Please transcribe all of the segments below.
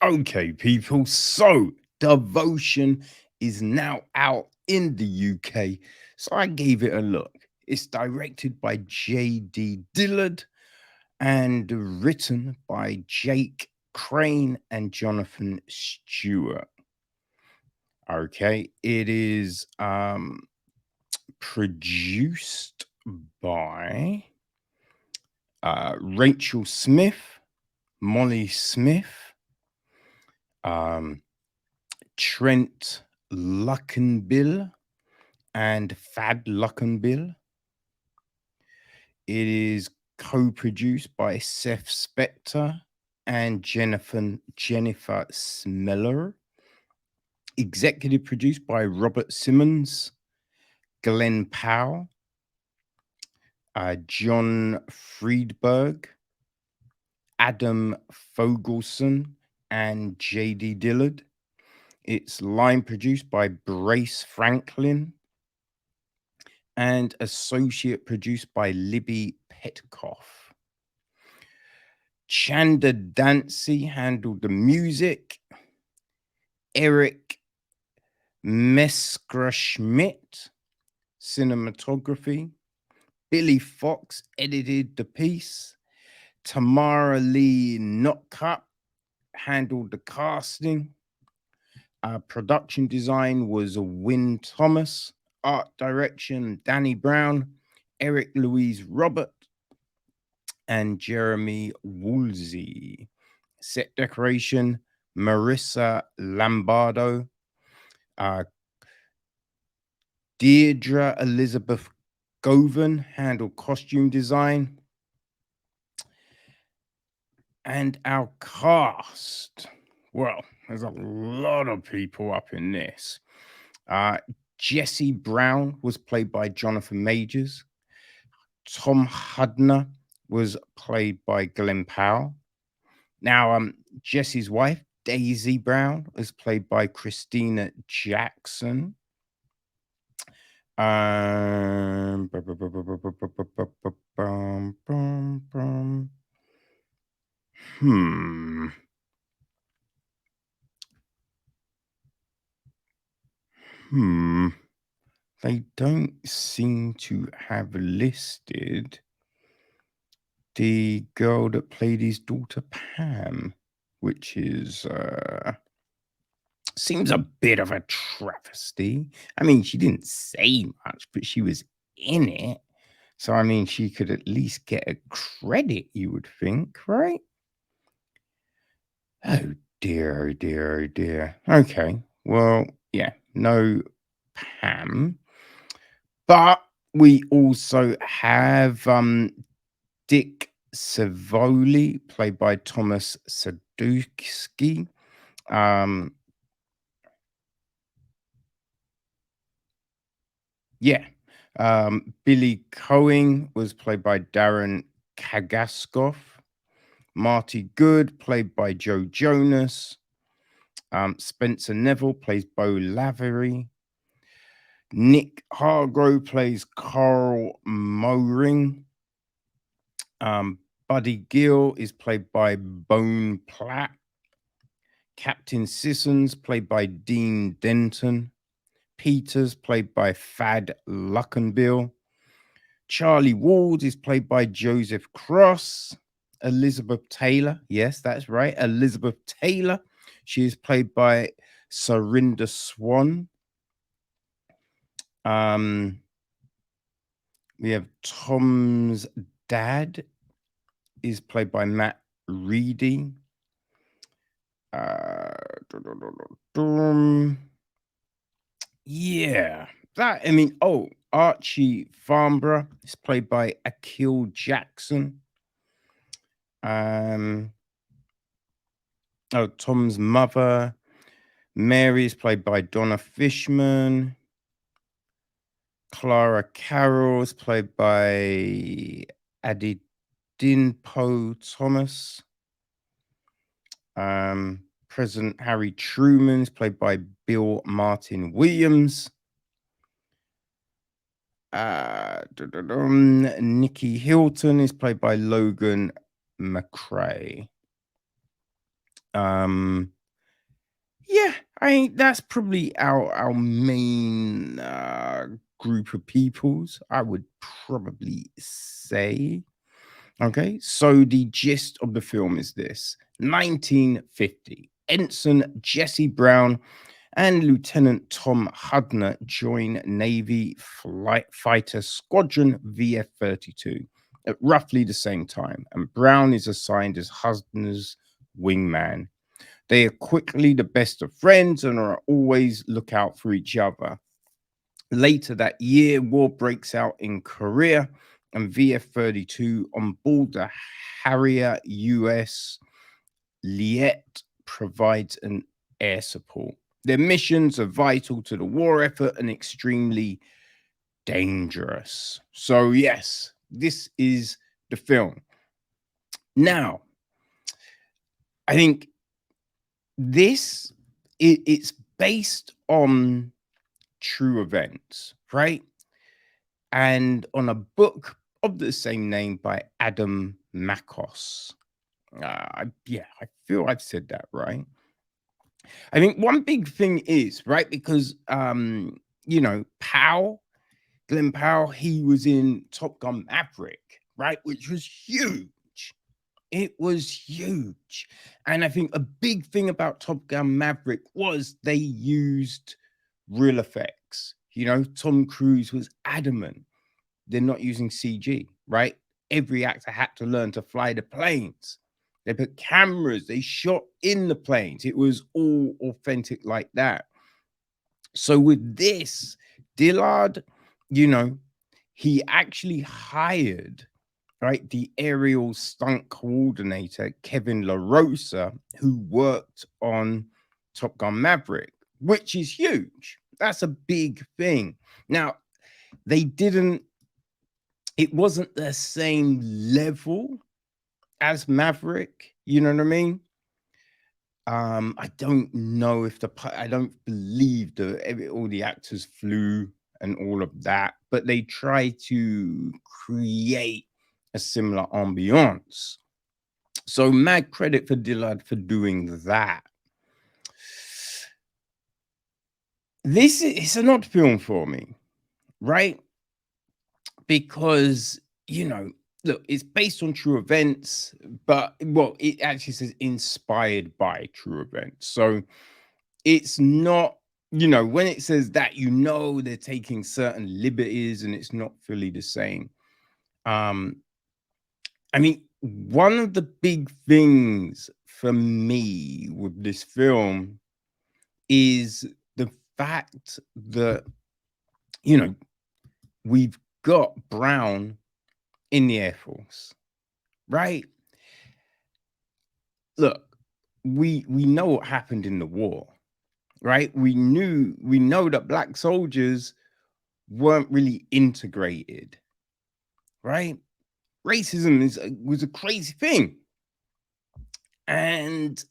Okay, people. So, Devotion is now out in the UK. So, I gave it a look. It's directed by J.D. Dillard and written by Jake Crane and Jonathan Stewart. Okay, it is produced by Rachel Smith, Molly Smith, um, Trent Luckenbill, and Fad Luckenbill. It is co-produced by Seth Spector and Jennifer Smeller. Executive produced by Robert Simmons, Glen Powell, John Friedberg, Adam Fogelson, and J.D. Dillard. It's line produced by Brace Franklin and associate produced by Libby Petkoff. Chanda Dancy handled the music. Eric Messerschmidt, cinematography. Billy Fox edited the piece. Tamara Lee Notcup handled the casting. Production design was Wynne Thomas. Art direction, Danny Brown, Eric Louise Robert, and Jeremy Woolsey. Set decoration, Marissa Lombardo. Deirdre Elizabeth Govan handled costume design. And our cast, well, there's a lot of people up in this. Jesse Brown was played by Jonathan Majors. Tom Hudner was played by Glen Powell. Now, Jesse's wife, Daisy Brown, was played by Christina Jackson. Hmm. They don't seem to have listed the girl that played his daughter Pam, which is seems a bit of a travesty. I mean, she didn't say much, but she was in it. So I mean, she could at least get a credit, you would think, right? Oh dear, oh dear, oh dear. Okay. Well, yeah, no Pam. But we also have Dick Savoli, played by Thomas Sadowski. Yeah. Billy Coing was played by Darren Kagaskoff. Marty Good, played by Joe Jonas. Spencer Neville plays Bo Lavery. Nick Hargrove plays Carl Moring. Buddy Gill is played by Bone Platt. Captain Sissons, played by Dean Denton. Peters, played by Fad Luckenbill. Charlie Ward is played by Joseph Cross. Elizabeth Taylor, yes, that's right, Elizabeth Taylor. She is played by Surinder Swan. We have Tom's dad is played by Matt Reedy. Yeah, that, I mean, Archie Farnborough is played by Akil Jackson. Tom's mother, Mary, is played by Donna Fishman. Clara Carroll is played by Adidinpo Thomas. President Harry Truman is played by Bill Martin Williams. Nikki Hilton is played by Logan McRae. Yeah, I think that's probably our main group of peoples, I would probably say. Okay, so the gist of the film is this: 1950, Ensign Jesse Brown and Lieutenant Tom Hudner join Navy Fighter Squadron VF-32 at roughly the same time, and Brown is assigned as Hudner's wingman. They are quickly the best of friends and are always look out for each other. Later that year, war breaks out in Korea, and VF-32 on board the Harrier US Leyte provides an air support. Their missions are vital to the war effort and extremely dangerous. So, yes, this is the film. Now, I think it's based on true events, right? And on a book of the same name by Adam Makos. Yeah, I feel I've said that right. I think one big thing is right because Powell, Glen Powell, he was in Top Gun Maverick, right, which was huge. It was huge, and I think a big thing about Top Gun Maverick was they used real effects. Tom Cruise was adamant they're not using CG, right? Every actor had to learn to fly the planes. They put cameras, they shot in the planes. It was all authentic like that. So with this, Dillard, he actually hired, right, the aerial stunt coordinator, Kevin LaRosa, who worked on Top Gun Maverick, which is huge. That's a big thing. Now, it wasn't the same level as Maverick, you know what I mean? I don't know if I don't believe all the actors flew and all of that, but they tried to create a similar ambiance. So mad credit for Dillard for doing that. It's an odd film for me, right? Because, look, it's based on true events, but it actually says inspired by true events. So it's not, when it says that, they're taking certain liberties and it's not fully the same. I mean, one of the big things for me with this film is the fact that, we've got Brown in the Air Force, right? Look, we know what happened in the war, right? We know that black soldiers weren't really integrated, right? Racism was a crazy thing. And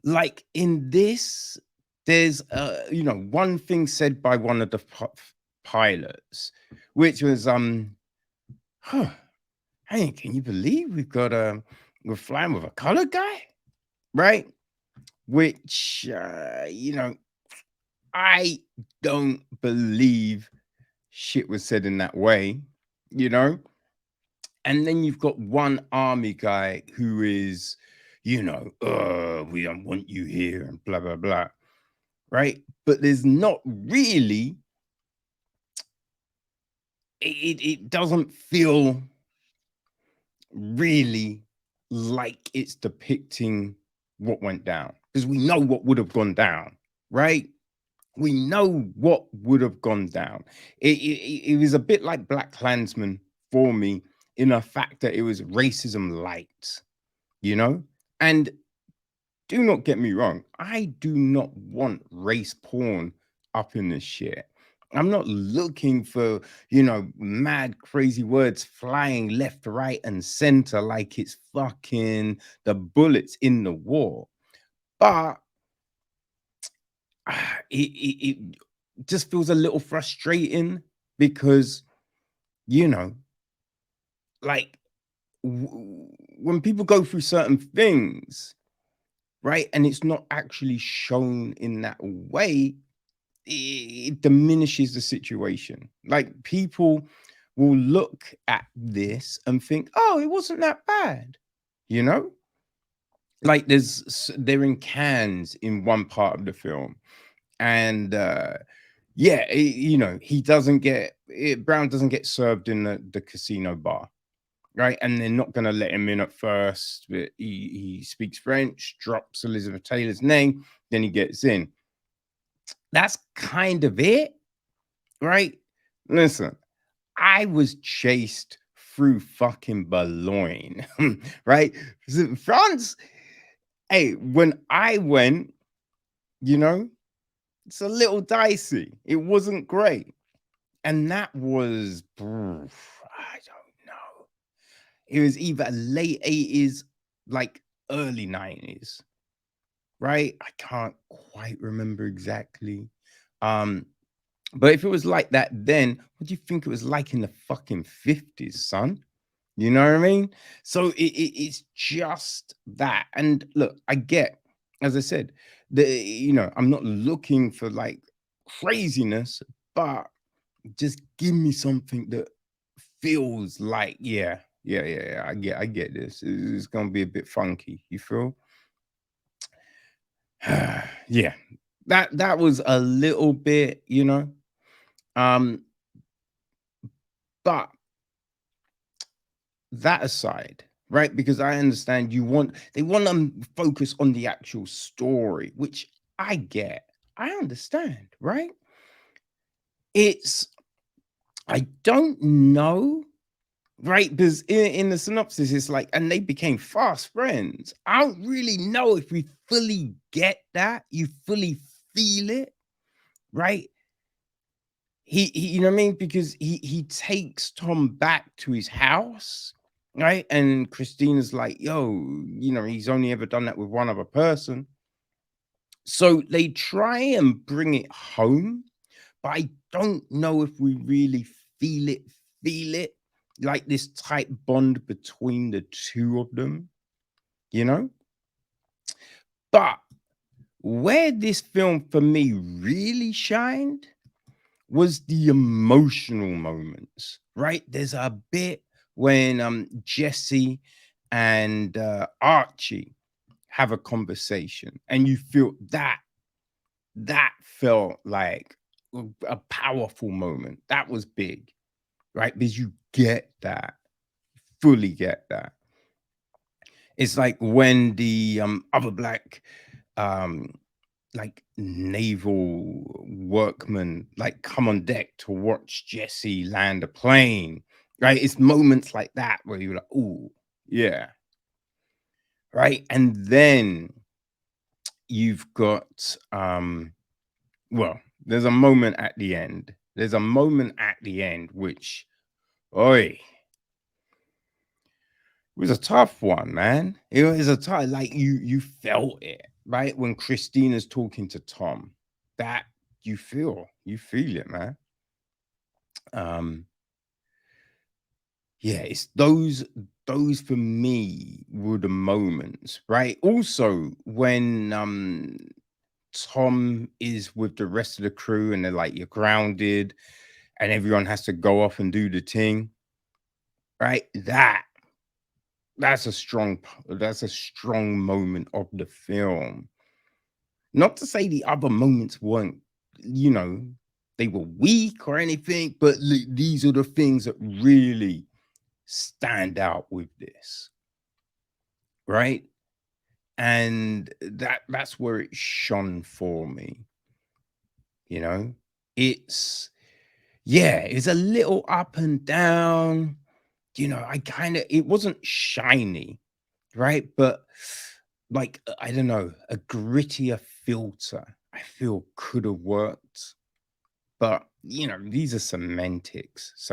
like in this, there's one thing said by one of the pilots, which was hey, can you believe we're flying with a colored guy, right? Which I don't believe shit was said in that way, and then you've got one army guy who is, we don't want you here and blah blah blah, right? But there's not really, it doesn't feel really like it's depicting what went down, because we know what would have gone down, right? We know what would have gone down. It was a bit like Black Klansman for me, in a fact that it was racism light, and do not get me wrong, I do not want race porn up in this shit. I'm not looking for, mad crazy words flying left, right, and center like it's fucking the bullets in the war. But it just feels a little frustrating because, like when people go through certain things, right? And it's not actually shown in that way, it diminishes the situation. Like people will look at this and think, oh, it wasn't that bad, you know? Like they're in cans in one part of the film, and yeah, he doesn't get Brown doesn't get served in the casino bar, right? And they're not going to let him in at first, but he speaks French, drops Elizabeth Taylor's name, then he gets in. That's kind of it, right? Listen, I was chased through fucking Boulogne, right? France, hey, when I went, you know, it's a little dicey. It wasn't great. And that was, I don't know. It was either late 80s, like early 90s, right? I can't quite remember exactly. But if it was like that then, what do you think it was like in the fucking 50s, son? You know what I mean? So it's just that. And look, I get, as I said, I'm not looking for like craziness, but just give me something that feels like, yeah. I get this. It's gonna be a bit funky. You feel? Yeah. That was a little bit, Um, but that aside, right? Because I understand they want to focus on the actual story, which I get. I understand, right? It's I don't know, right? Because in the synopsis, it's like, and they became fast friends. I don't really know if we fully get that. You fully feel it, right? He you know what I mean? Because he takes Tom back to his house, right? And Christina's like, yo, he's only ever done that with one other person. So they try and bring it home, but I don't know if we really feel it, like this tight bond between the two of them, you know? But where this film for me really shined was the emotional moments, right? There's a bit when Jesse and Archie have a conversation, and you feel that felt like a powerful moment. That was big, right? Because you get that, fully get that. It's like when the other black um like naval workmen like come on deck to watch Jesse land a plane, right? It's moments like that where you're like, oh, yeah, right. And then you've got well, there's a moment at the end. There's a moment at the end which, oi, it was a tough one, man. It was a tough, like you felt it, right? When Christina's talking to Tom, that you feel it, man. Um, yeah, it's those for me were the moments, right? Also, when Tom is with the rest of the crew and they're like, you're grounded, and everyone has to go off and do the thing, right? That's a strong moment of the film. Not to say the other moments weren't, you know, they were weak or anything, but these are the things that really stand out with this, right? And that's where it shone for me, you know. It's it's a little up and down, it wasn't shiny, right? But like, I don't know, a grittier filter, I feel could have worked. But these are semantics,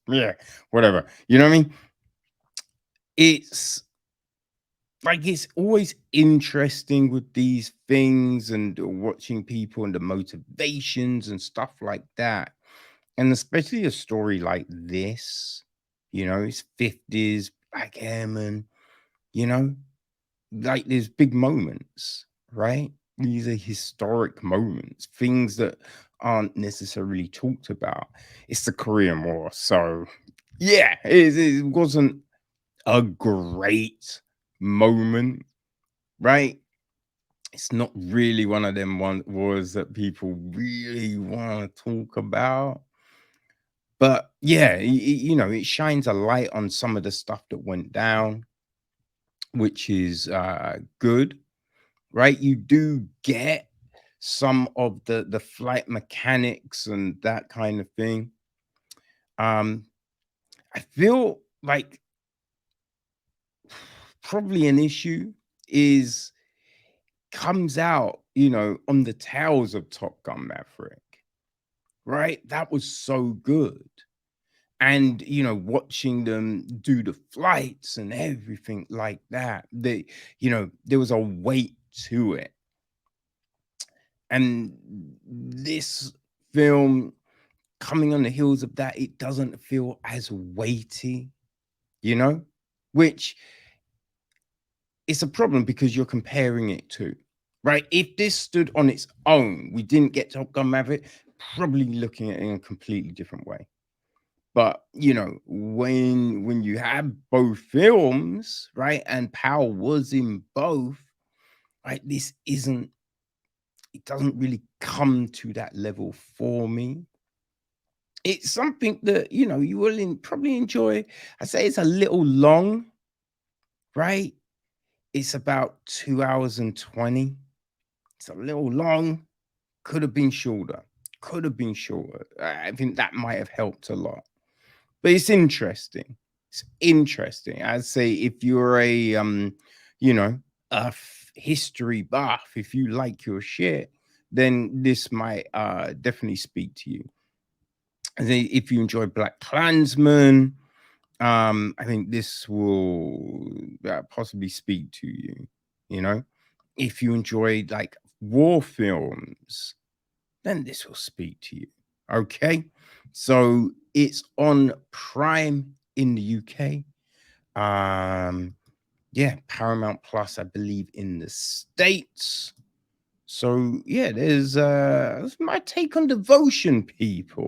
yeah, whatever. You know what I mean? It's like it's always interesting with these things and watching people and the motivations and stuff like that. And especially a story like this, it's 50s, black airman, you know, like there's big moments, right? These are historic moments, things that aren't necessarily talked about. It's the Korean War. So yeah, it wasn't a great moment, right? It's not really one of them wars that people really want to talk about. But yeah, you know, it shines a light on some of the stuff that went down, which is good, right? You do get some of the flight mechanics and that kind of thing. I feel like probably an issue is comes out, you know, on the tails of Top Gun Maverick, right? That was so good. And, you know, watching them do the flights and everything like that, you know, there was a weight to it. And this film, coming on the heels of that, it doesn't feel as weighty, you know, which is a problem because you're comparing it to, right? If this stood on its own, we didn't get Top Gun Maverick, probably looking at it in a completely different way. But you know, when you have both films, right, and Powell was in both, right, it doesn't really come to that level for me. It's something that, you know, you will probably enjoy. I say it's a little long, right? It's about 2 hours and 20. It's a little long. Could have been shorter. Could have been shorter. I think that might have helped a lot. But it's interesting. It's interesting. I'd say if you're a you know, history buff, if you like your shit, then this might definitely speak to you. I think if you enjoy Black Klansman, I think this will possibly speak to you. You know, if you enjoy like war films, then this will speak to you. Okay, so it's on Prime in the UK. Yeah, Paramount Plus, I believe, in the States. So yeah, there's my take on devotion, people.